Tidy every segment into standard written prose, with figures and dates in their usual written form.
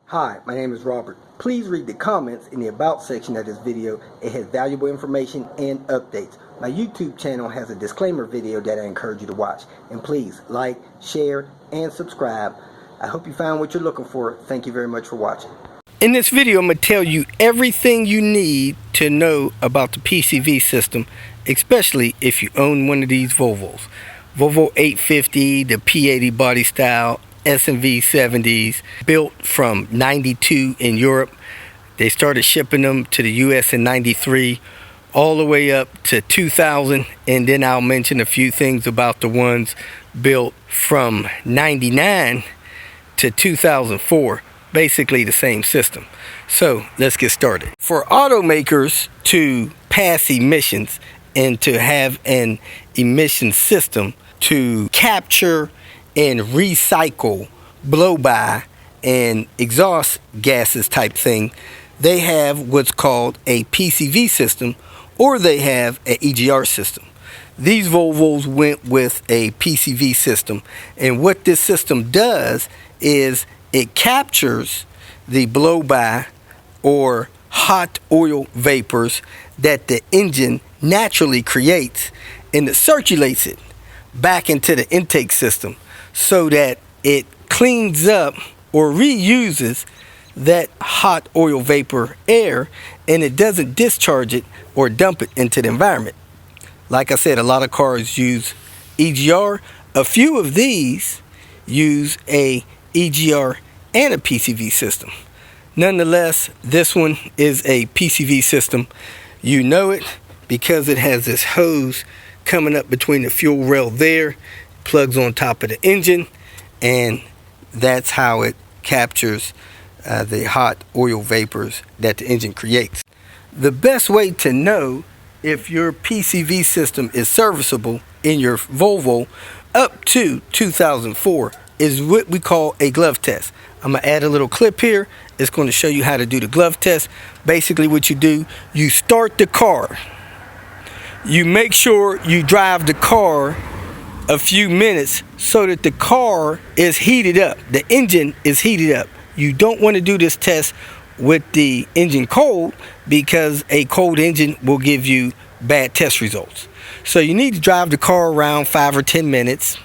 Hi, my name is Robert. Please read the comments in the About section of this video. It has valuable information and updates. My YouTube channel has a disclaimer video that I encourage you to watch. And please like, share, and subscribe. I hope you found what you're looking for. Thank you very much for watching. In this video, I'm going to tell you everything you need to know about the PCV system, especially if you own one of these Volvos. Volvo 850, the P80 body style, S&V 70s, built from 92 in Europe. They started shipping them to the US in 93, all the way up to 2000, and then I'll mention a few things about the ones built from 99 to 2004. Basically the same system. So let's get started. For automakers to pass emissions and to have an emission system to capture and recycle blow-by and exhaust gases type thing, they have what's called a PCV system, or they have an EGR system. These Volvos went with a PCV system, and what this system does is it captures the blow-by or hot oil vapors that the engine naturally creates, and it circulates it back into the intake system so that it cleans up or reuses that hot oil vapor air, and it doesn't discharge it or dump it into the environment. Like I said, a lot of cars use EGR. A few of these use a EGR and a PCV system. Nonetheless, this one is a PCV system. You know it because it has this hose coming up between the fuel rail there, plugs on top of the engine, and that's how it captures the hot oil vapors that the engine creates. The best way to know if your PCV system is serviceable in your Volvo up to 2004 is what we call a glove test. I'm going to add a little clip here. It's going to show you how to do the glove test. Basically what you do, you start the car. You make sure you drive the car a few minutes so that the car is heated up. The engine is heated up. You don't want to do this test with the engine cold, because a cold engine will give you bad test results. So you need to drive the car around 5 or 10 minutes.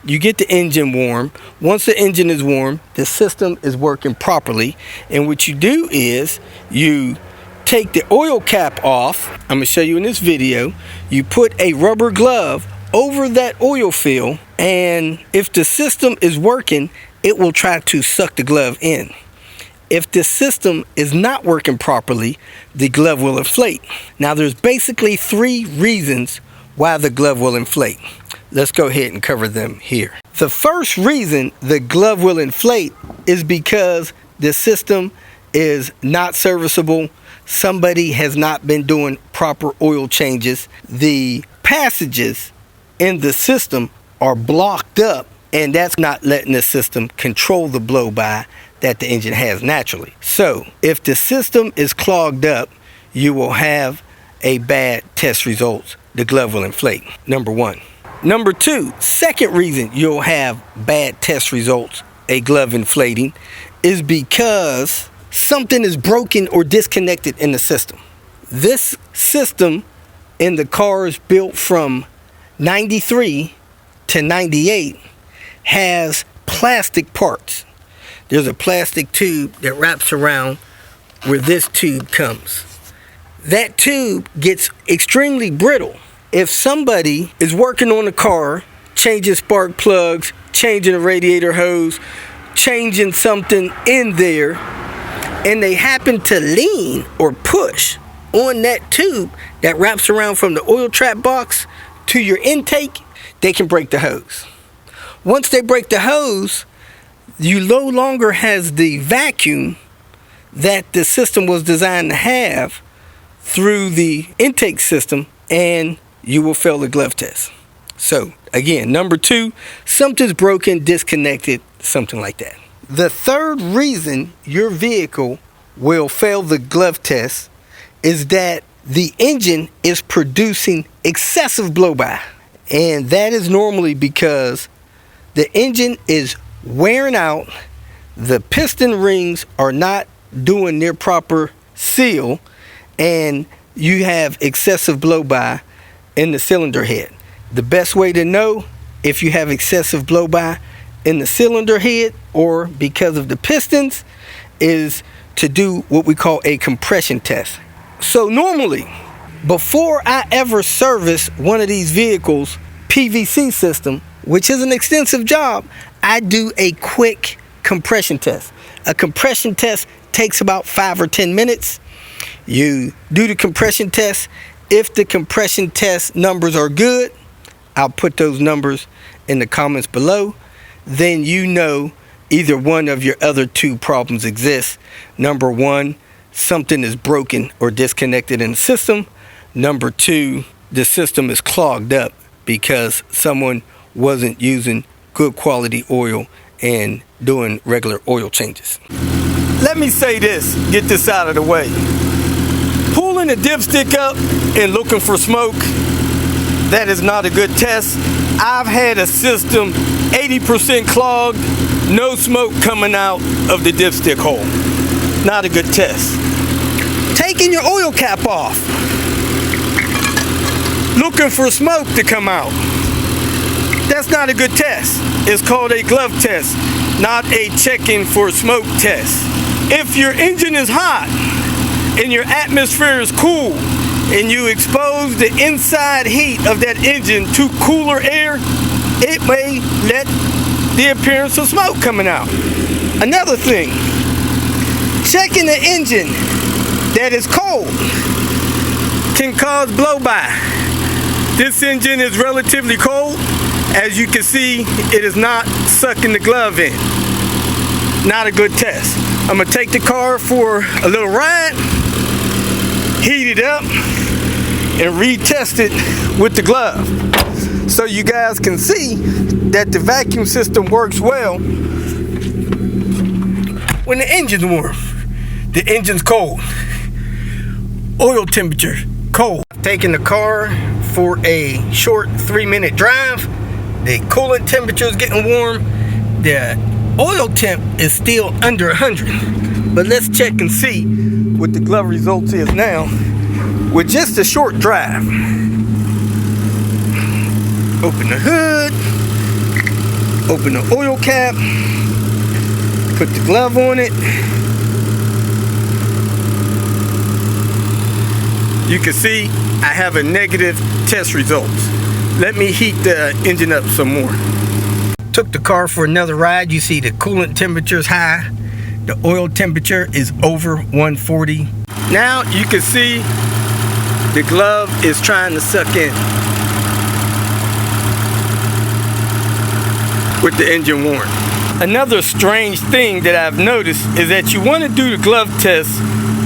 You get the engine warm. Once the engine is warm, the system is working properly. And what you do is you take the oil cap off. I'm going to show you in this video. You put a rubber glove over that oil fill, and if the system is working, it will try to suck the glove in. If the system is not working properly, the glove will inflate. Now there's basically 3 reasons why the glove will inflate. Let's go ahead and cover them here. The first reason the glove will inflate is because the system is not serviceable. Somebody has not been doing proper oil changes. The passages in the system are blocked up, and that's not letting the system control the blow-by that the engine has naturally. So if the system is clogged up, you will have a bad test results. The glove will inflate. Number 1. Number 2, second reason you'll have bad test results, a glove inflating, is because something is broken or disconnected in the system. This system in the cars built from 93 to 98 has plastic parts. There's a plastic tube that wraps around where this tube comes. That tube gets extremely brittle. If somebody is working on the car, changing spark plugs, changing a radiator hose, changing something in there, and they happen to lean or push on that tube that wraps around from the oil trap box to your intake, they can break the hose. Once they break the hose, you no longer has the vacuum that the system was designed to have through the intake system, and you will fail the glove test. So again, number 2, something's broken, disconnected, something like that. The third reason your vehicle will fail the glove test is that the engine is producing excessive blow-by. And that is normally because the engine is wearing out the piston rings are not doing their proper seal and you have excessive blow-by in the cylinder head. The best way to know if you have excessive blow-by in the cylinder head or because of the pistons is to do what we call a compression test. So normally, before I ever service one of these vehicles PVC system, which is an extensive job, I do a quick compression test. A compression test takes about 5 or 10 minutes. You do the compression test. If the compression test numbers are good, I'll put those numbers in the comments below. Then you know either one of your other two problems exists. Number one, something is broken or disconnected in the system. Number two, the system is clogged up because someone wasn't using good quality oil and doing regular oil changes. Let me say this, get this out of the way. Pulling a dipstick up and looking for smoke, that is not a good test. I've had a system 80% clogged, no smoke coming out of the dipstick hole. Not a good test. Taking your oil cap off, looking for smoke to come out. That's not a good test. It's called a glove test, not a checking for smoke test. If your engine is hot and your atmosphere is cool and you expose the inside heat of that engine to cooler air, it may let the appearance of smoke coming out. Another thing, checking the engine that is cold can cause blow-by. This engine is relatively cold. As you can see, it is not sucking the glove in. Not a good test. I'm gonna take the car for a little ride, heat it up, and retest it with the glove. So you guys can see that the vacuum system works well when the engine's warm. The engine's cold. Oil temperature, cold. Taking the car for a short 3-minute drive. The coolant temperature is getting warm. The oil temp is still under 100. But let's check and see what the glove results is now with just a short drive. Open the hood, open the oil cap, put the glove on it. You can see I have a negative test results. Let me heat the engine up some more. Took the car for another ride. You see the coolant temperature is high. The oil temperature is over 140. Now you can see the glove is trying to suck in with the engine warm. Another strange thing that I've noticed is that you want to do the glove test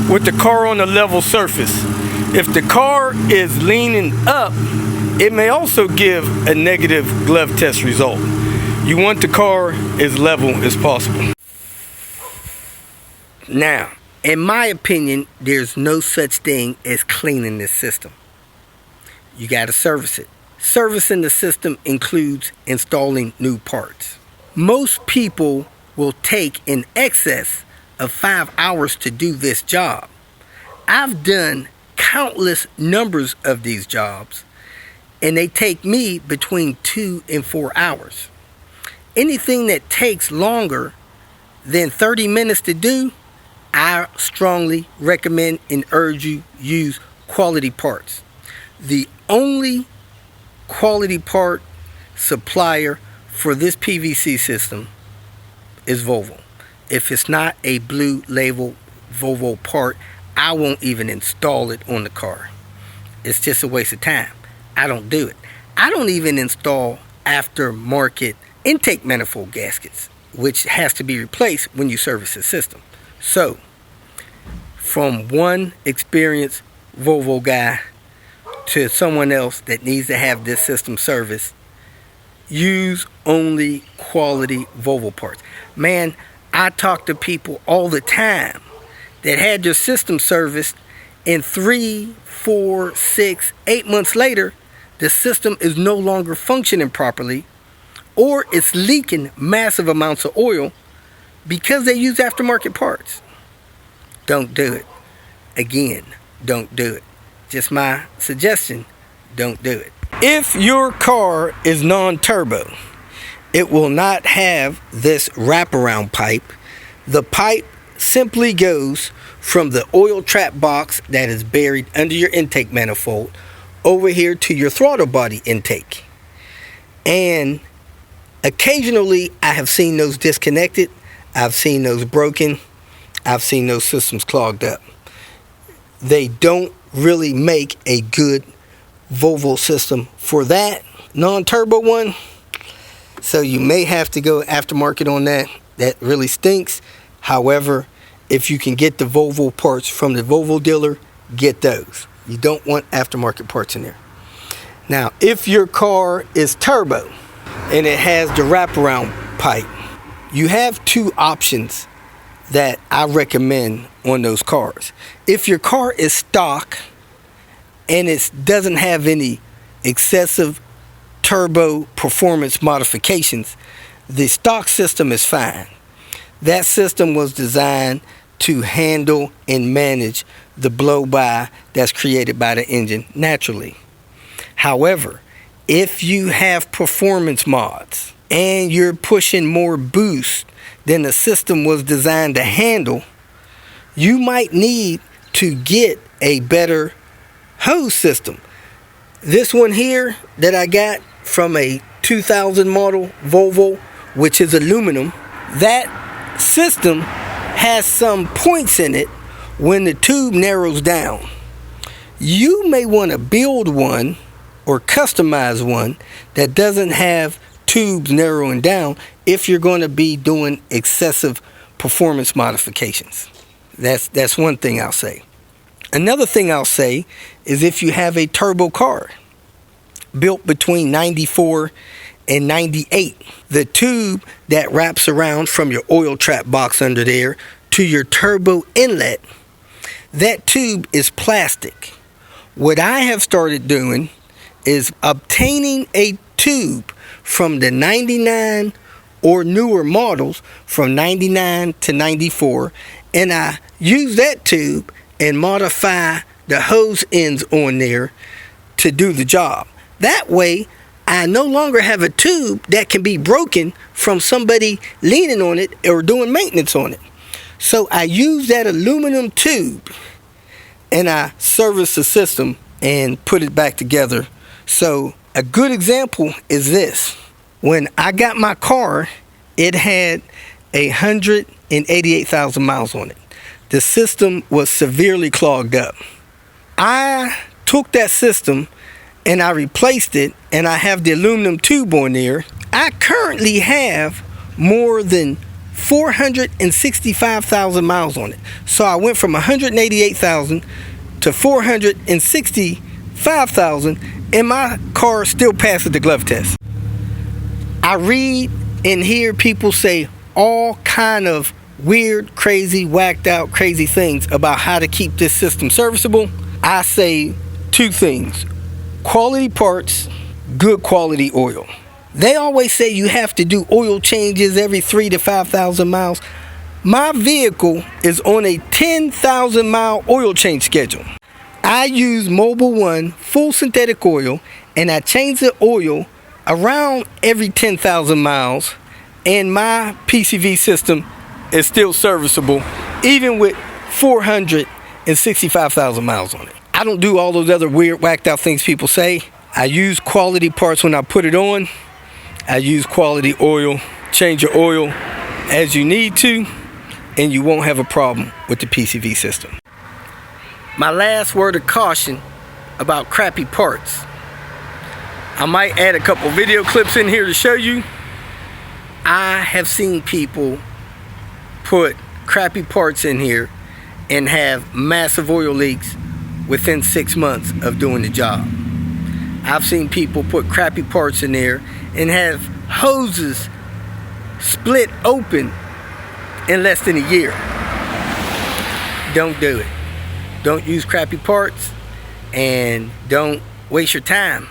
with the car on a level surface. If the car is leaning up, it may also give a negative glove test result. You want the car as level as possible. Now, in my opinion, there's no such thing as cleaning this system. You got to service it. Servicing the system includes installing new parts. Most people will take in excess of 5 hours to do this job. I've done countless numbers of these jobs, and they take me between 2 and 4 hours. Anything that takes longer than 30 minutes to do, I strongly recommend and urge you use quality parts. The only quality part supplier for this PVC system is Volvo. If it's not a blue label Volvo part, I won't even install it on the car. It's just a waste of time. I don't do it. I don't even install aftermarket intake manifold gaskets, which has to be replaced when you service the system. So, from one experienced Volvo guy to someone else that needs to have this system serviced, use only quality Volvo parts. Man, I talk to people all the time that had their system serviced, and 3, 4, 6, 8 months later, the system is no longer functioning properly, or it's leaking massive amounts of oil because they use aftermarket parts. Don't do it. Again, don't do it. Just my suggestion, don't do it. If your car is non-turbo, it will not have this wraparound pipe. The pipe simply goes from the oil trap box that is buried under your intake manifold over here to your throttle body intake. And occasionally I have seen those disconnected. I've seen those broken. I've seen those systems clogged up. They don't really make a good Volvo system for that non-turbo one. So you may have to go aftermarket on that. That really stinks. However, if you can get the Volvo parts from the Volvo dealer, get those. You don't want aftermarket parts in there. Now, if your car is turbo and it has the wraparound pipe, you have two options that I recommend on those cars. If your car is stock and it doesn't have any excessive turbo performance modifications, the stock system is fine. That system was designed to handle and manage the blow-by that's created by the engine naturally. However, if you have performance mods and you're pushing more boost than the system was designed to handle, you might need to get a better hose system. This one here that I got from a 2000 model Volvo, which is aluminum, that system has some points in it when the tube narrows down. You may want to build one or customize one that doesn't have tubes narrowing down if you're going to be doing excessive performance modifications. That's one thing I'll say. Another thing I'll say is if you have a turbo car built between 94 and 98, the tube that wraps around from your oil trap box under there to your turbo inlet, that tube is plastic. What I have started doing is obtaining a tube from the 99 or newer models from 99 to 94, and I use that tube and modify the hose ends on there to do the job. That way, I no longer have a tube that can be broken from somebody leaning on it or doing maintenance on it. So I use that aluminum tube and I service the system and put it back together. So a good example is this. When I got my car, it had 188,000 miles on it. The system was severely clogged up. I took that system and I replaced it, and I have the aluminum tube on there. I currently have more than 465,000 miles on it. So I went from 188,000 to 465,000, and my car still passes the glove test. I read and hear people say all kind of weird, crazy, whacked out, crazy things about how to keep this system serviceable. I say two things: quality parts, good quality oil. They always say you have to do oil changes every 3,000 to 5,000 miles. My vehicle is on a 10,000 mile oil change schedule. I use Mobil 1 full synthetic oil, and I change the oil around every 10,000 miles, and my PCV system is still serviceable even with 465,000 miles on it. I don't do all those other weird, whacked out things people say. I use quality parts when I put it on. I use quality oil. Change your oil as you need to, and you won't have a problem with the PCV system. My last word of caution about crappy parts. I might add a couple video clips in here to show you. I have seen people put crappy parts in here and have massive oil leaks within 6 months of doing the job. I've seen people put crappy parts in there and have hoses split open in less than a year. Don't do it. Don't use crappy parts, and don't waste your time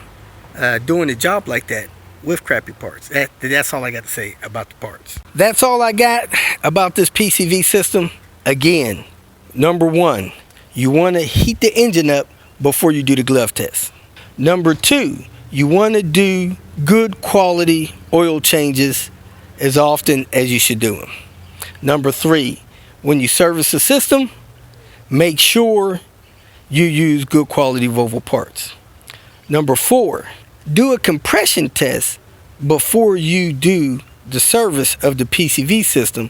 doing a job like that. with crappy parts. That's all I got to say about the parts. That's all I got about this PCV system. Again, number one, you want to heat the engine up before you do the glove test. Number two, you want to do good quality oil changes as often as you should do them. Number three, when you service the system, make sure you use good quality Volvo parts. Number four, do a compression test before you do the service of the PCV system,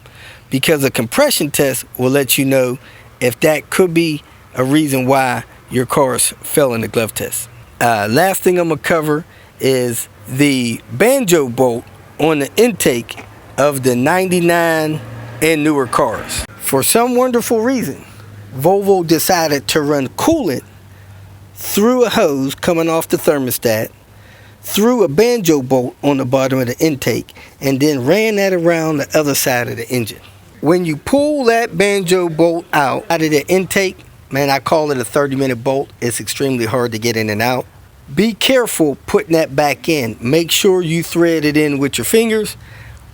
because a compression test will let you know if that could be a reason why your cars fell in the glove test. Last thing I'm gonna cover is the Banjo bolt on the intake of the 99 and newer cars. For some wonderful reason, Volvo decided to run coolant through a hose coming off the thermostat, through a Banjo bolt on the bottom of the intake, and then ran that around the other side of the engine. When you pull that Banjo bolt out of the intake, man, I call it a 30-minute bolt. It's extremely hard to get in and out. Be careful putting that back in. Make sure you thread it in with your fingers.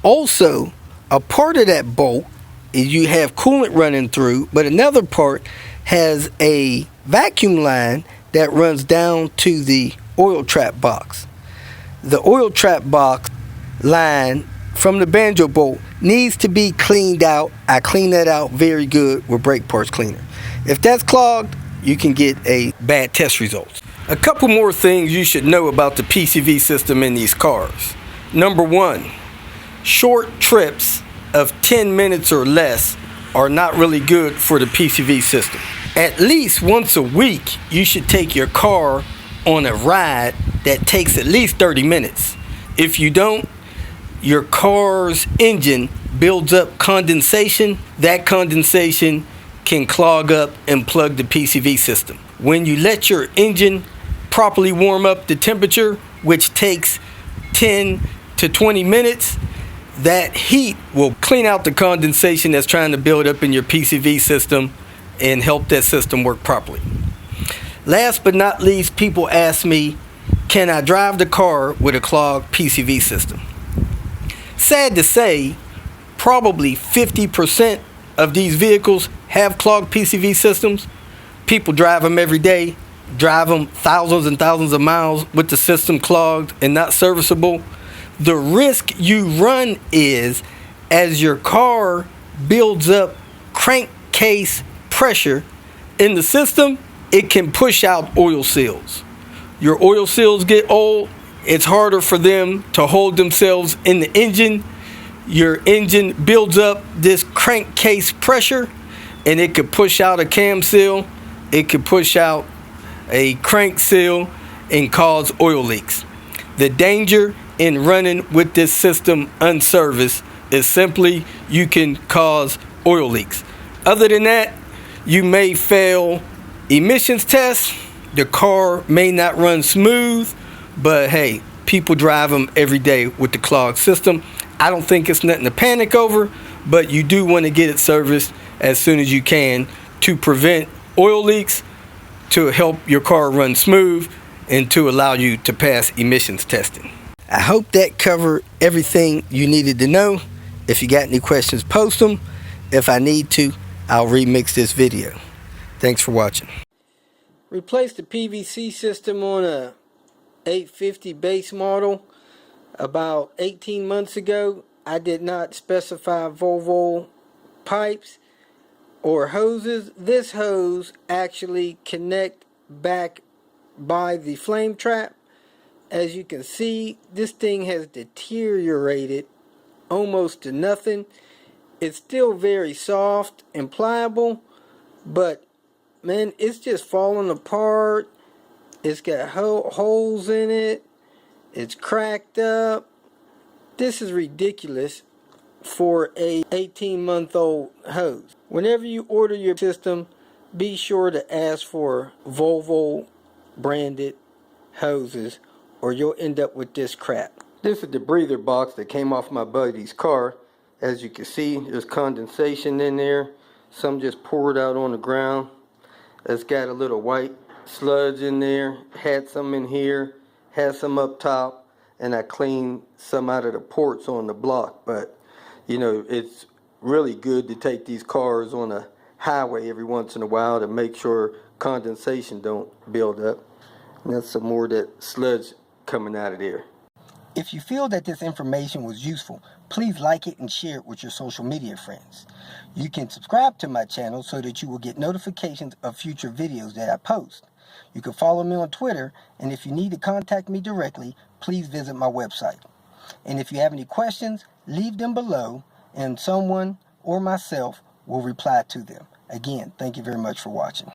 Also, a part of that bolt is you have coolant running through, but another part has a vacuum line that runs down to the oil trap box. The oil trap box line from the Banjo bolt needs to be cleaned out. I clean that out very good with brake parts cleaner. If that's clogged, you can get a bad test results. A couple more things you should know about the PCV system in these cars. Number one, short trips of 10 minutes or less are not really good for the PCV system. At least once a week, you should take your car on a ride that takes at least 30 minutes. If you don't, your car's engine builds up condensation. That condensation can clog up and plug the PCV system. When you let your engine properly warm up the temperature, which takes 10 to 20 minutes, that heat will clean out the condensation that's trying to build up in your PCV system and help that system work properly. Last but not least, people ask me, can I drive the car with a clogged PCV system? Sad to say, probably 50% of these vehicles have clogged PCV systems. People drive them every day, drive them thousands and thousands of miles with the system clogged and not serviceable. The risk you run is, as your car builds up crankcase pressure in the system, it can push out oil seals. Your oil seals get old, it's harder for them to hold themselves in the engine. Your engine builds up this crankcase pressure, and it could push out a cam seal, it could push out a crank seal and cause oil leaks. The danger in running with this system unserviced is simply you can cause oil leaks. Other than that, you may fail emissions tests. The car may not run smooth, but hey, people drive them every day with the clogged system. I don't think it's nothing to panic over, but you do want to get it serviced as soon as you can to prevent oil leaks, to help your car run smooth, and to allow you to pass emissions testing. I hope that covered everything you needed to know. If you got any questions, post them. If I need to, I'll remix this video. Thanks for watching. Replaced the PVC system on a 850 base model about 18 months ago. I did not specify Volvo pipes or hoses. This hose actually connect back by the flame trap. As you can see, this thing has deteriorated almost to nothing. It's still very soft and pliable, but man, it's just falling apart. It's got holes in it. It's cracked up. This is ridiculous for a 18-month-old hose. Whenever you order your system, be sure to ask for Volvo branded hoses, or you'll end up with this crap. This is the breather box that came off my buddy's car. As you can see, there's condensation in there. Some just poured out on the ground. It's got a little white sludge in there. Had some in here. Had some up top. and I cleaned some out of the ports on the block. But you know, it's really good to take these cars on a highway every once in a while to make sure condensation don't build up. And that's some more of that sludge coming out of there. If you feel that this information was useful, please like it and share it with your social media friends. You can subscribe to my channel so that you will get notifications of future videos that I post. You can follow me on Twitter, and if you need to contact me directly, please visit my website. And if you have any questions, leave them below, and someone or myself will reply to them. Again, thank you very much for watching.